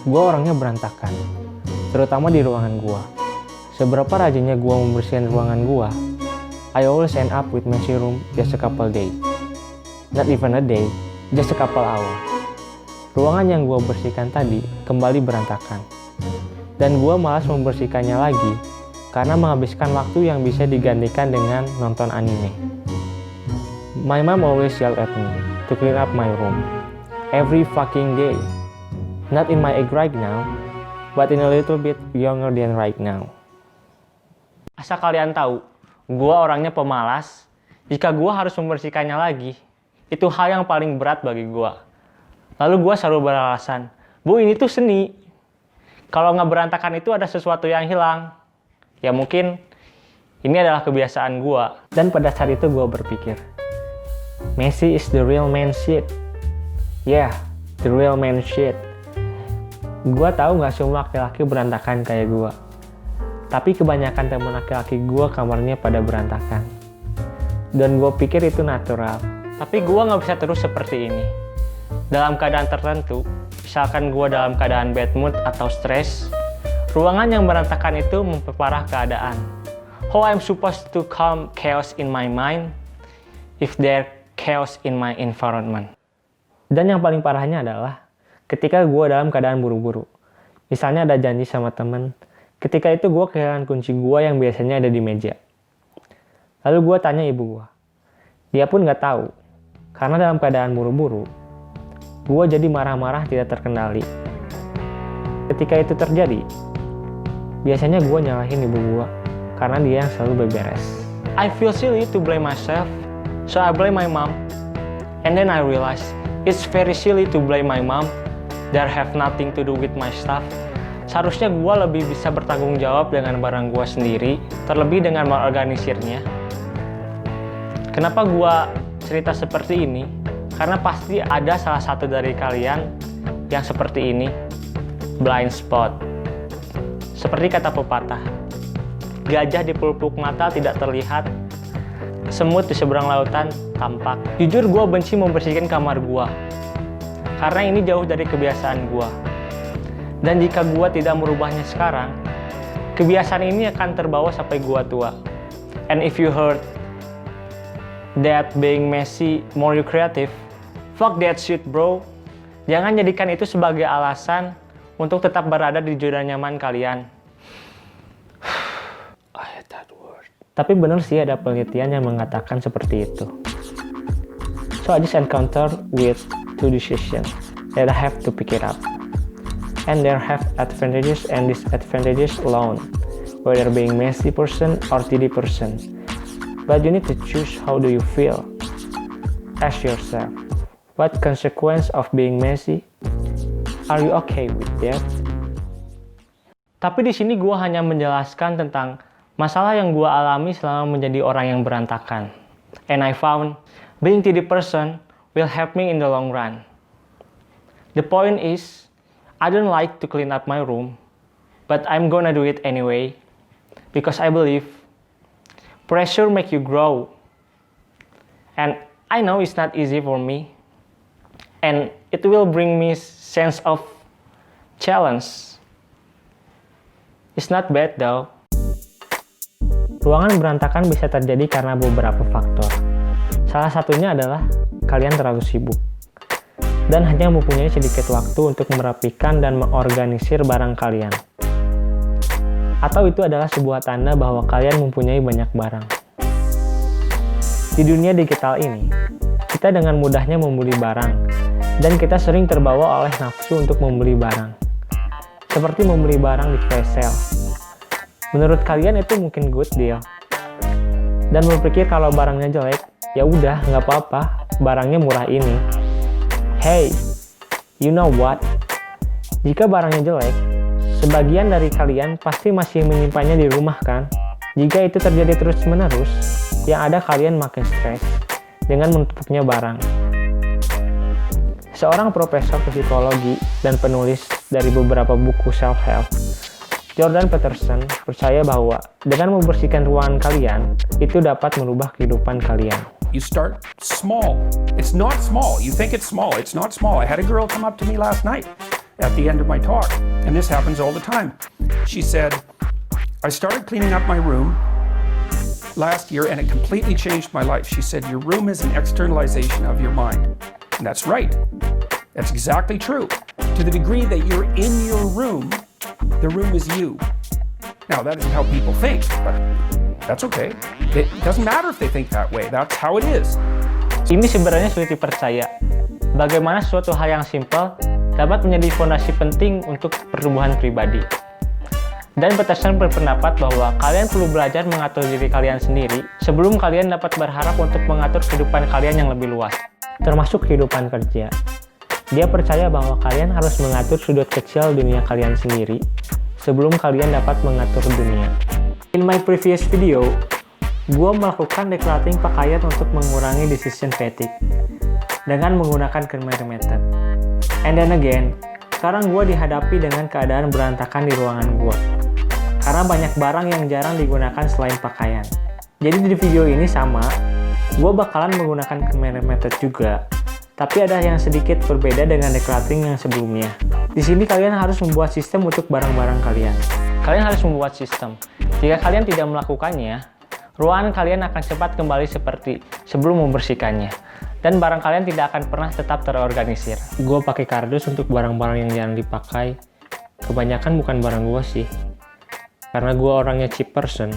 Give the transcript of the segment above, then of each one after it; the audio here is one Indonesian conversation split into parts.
Gua orangnya berantakan, terutama di ruangan gua. Seberapa rajinnya gua membersihkan ruangan gua, I always end up with messy room just a couple days. Not even a day, just a couple hours. Ruangan yang gua bersihkan tadi kembali berantakan. Dan gua malas membersihkannya lagi karena menghabiskan waktu yang bisa digantikan dengan nonton anime. My mom always yell at me to clean up my room every fucking day. Not in my age right now, but in a little bit younger than right now. Asal kalian tahu, gua orangnya pemalas. Jika gua harus membersihkannya lagi, itu hal yang paling berat bagi gua. Lalu gua selalu beralasan, "Bu, ini tuh seni. Kalau nggak berantakan itu ada sesuatu yang hilang." Ya mungkin ini adalah kebiasaan gua. Dan pada saat itu gua berpikir, messy is the real man shit. Yeah, the real man shit. Gua tahu nggak semua laki-laki berantakan kayak gua. Tapi kebanyakan teman laki-laki gua kamarnya pada berantakan. Dan gua pikir itu natural. Tapi gua nggak bisa terus seperti ini. Dalam keadaan tertentu, misalkan gua dalam keadaan bad mood atau stres, ruangan yang berantakan itu memperparah keadaan. How I'm supposed to calm chaos in my mind if there chaos in my environment? Dan yang paling parahnya adalah ketika gue dalam keadaan buru-buru. Misalnya ada janji sama temen, ketika itu gue kehilangan kunci gue yang biasanya ada di meja. Lalu gue tanya ibu gue. Dia pun gak tahu, karena dalam keadaan buru-buru, gue jadi marah-marah tidak terkendali. Ketika itu terjadi, biasanya gue nyalahin ibu gue karena dia yang selalu beberes. I feel silly to blame myself, so I blame my mom. And then I realize it's very silly to blame my mom that have nothing to do with my stuff. Seharusnya gue lebih bisa bertanggung jawab dengan barang gue sendiri, terlebih dengan mengorganisirnya. Kenapa gue cerita seperti ini? Karena pasti ada salah satu dari kalian yang seperti ini, blind spot. Seperti kata pepatah, gajah di pelupuk mata tidak terlihat, semut di seberang lautan tampak. Jujur gue benci membersihkan kamar gue, karena ini jauh dari kebiasaan gue. Dan jika gue tidak merubahnya sekarang, kebiasaan ini akan terbawa sampai gue tua. And if you heard that being messy more you creative, fuck that shit bro. Jangan jadikan itu sebagai alasan untuk tetap berada di zona nyaman kalian. I hate that word. Tapi benar sih ada penelitian yang mengatakan seperti itu. So I just encounter with two decisions that I have to pick it up. And there have advantages and disadvantages alone, whether being messy person or tidy person. But you need to choose how do you feel. Ask yourself, what consequence of being messy? Are you okay with that? Tapi di sini gue hanya menjelaskan tentang masalah yang gue alami selama menjadi orang yang berantakan. And I found being tidy person will help me in the long run. The point is, I don't like to clean up my room, but I'm gonna do it anyway because I believe pressure make you grow. And I know it's not easy for me. And it will bring me sense of challenge. It's not bad though. Ruangan berantakan bisa terjadi karena beberapa faktor. Salah satunya adalah kalian terlalu sibuk dan hanya mempunyai sedikit waktu untuk merapikan dan mengorganisir barang kalian. Atau itu adalah sebuah tanda bahwa kalian mempunyai banyak barang. Di dunia digital ini, kita dengan mudahnya membeli barang, dan kita sering terbawa oleh nafsu untuk membeli barang. Seperti membeli barang di flash sale. Menurut kalian itu mungkin good deal. Dan berpikir kalau barangnya jelek, ya udah nggak apa-apa, barangnya murah ini. Hey, you know what? Jika barangnya jelek, sebagian dari kalian pasti masih menyimpannya di rumah kan? Jika itu terjadi terus-menerus, yang ada kalian makin stres dengan menumpuknya barang. Seorang profesor psikologi dan penulis dari beberapa buku self-help, Jordan Peterson, percaya bahwa dengan membersihkan ruangan kalian, itu dapat merubah kehidupan kalian. You start small. It's not small. You think it's small. It's not small. I had a girl come up to me last night at the end of my talk, and this happens all the time. She said, I started cleaning up my room last year and it completely changed my life. She said, your room is an externalization of your mind. And that's right. That's exactly true. To the degree that you're in your room, the room is you. Now, that isn't how people think, but that's okay. It doesn't matter if they think that way. That's how it is. Ini sebenarnya sulit dipercaya. Bagaimana suatu hal yang simpel dapat menjadi fondasi penting untuk pertumbuhan pribadi. Dan Peterson berpendapat bahwa kalian perlu belajar mengatur diri kalian sendiri sebelum kalian dapat berharap untuk mengatur kehidupan kalian yang lebih luas, termasuk kehidupan kerja. Dia percaya bahwa kalian harus mengatur sudut kecil dunia kalian sendiri sebelum kalian dapat mengatur dunia. In my previous video, gue melakukan decluttering pakaian untuk mengurangi decision fatigue dengan menggunakan Khmer Method. And then again, sekarang gue dihadapi dengan keadaan berantakan di ruangan gue karena banyak barang yang jarang digunakan selain pakaian. Jadi di video ini sama, gue bakalan menggunakan Khmer Method juga, tapi ada yang sedikit berbeda dengan decluttering yang sebelumnya. Di sini kalian harus membuat sistem untuk barang-barang kalian. Kalian harus membuat sistem. Jika kalian tidak melakukannya, ruangan kalian akan cepat kembali seperti sebelum membersihkannya. Dan barang kalian tidak akan pernah tetap terorganisir. Gue pakai kardus untuk barang-barang yang jarang dipakai. Kebanyakan bukan barang gue sih. Karena gue orangnya cheap person,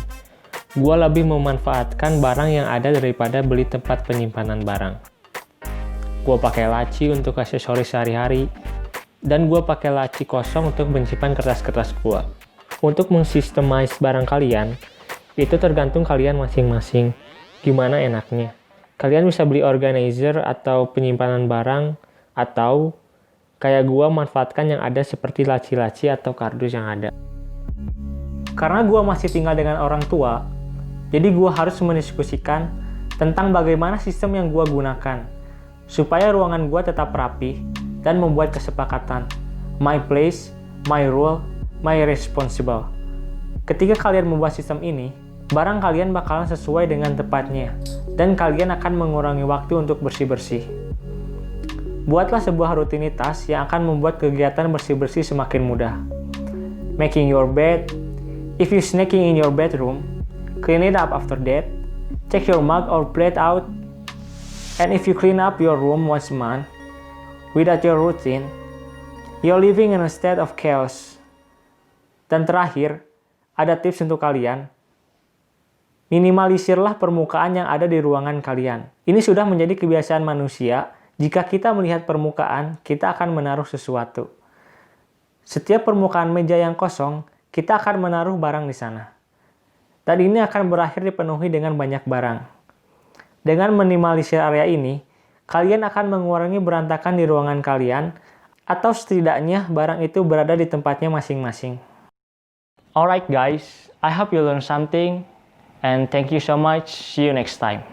gue lebih memanfaatkan barang yang ada daripada beli tempat penyimpanan barang. Gue pakai laci untuk aksesoris sehari-hari. Dan gue pakai laci kosong untuk menyimpan kertas-kertas gue. Untuk mensistemize barang kalian, itu tergantung kalian masing-masing. Gimana enaknya. Kalian bisa beli organizer atau penyimpanan barang, atau kayak gua manfaatkan yang ada seperti laci-laci atau kardus yang ada. Karena gua masih tinggal dengan orang tua, jadi gua harus mendiskusikan tentang bagaimana sistem yang gua gunakan, supaya ruangan gua tetap rapi dan membuat kesepakatan. My place, my rule, my responsible. Ketika kalian membuat sistem ini, barang kalian bakalan sesuai dengan tepatnya, dan kalian akan mengurangi waktu untuk bersih-bersih. Buatlah sebuah rutinitas yang akan membuat kegiatan bersih-bersih semakin mudah. Making your bed. If you snacking in your bedroom, clean it up after that. Take your mug or plate out. And if you clean up your room once a month, without your routine, you're living in a state of chaos. Dan terakhir, ada tips untuk kalian. Minimalisirlah permukaan yang ada di ruangan kalian. Ini sudah menjadi kebiasaan manusia. Jika kita melihat permukaan, kita akan menaruh sesuatu. Setiap permukaan meja yang kosong, kita akan menaruh barang di sana. Dan ini akan berakhir dipenuhi dengan banyak barang. Dengan minimalisir area ini, kalian akan mengurangi berantakan di ruangan kalian, atau setidaknya barang itu berada di tempatnya masing-masing. Alright guys, I hope you learned something. And thank you so much. See you next time.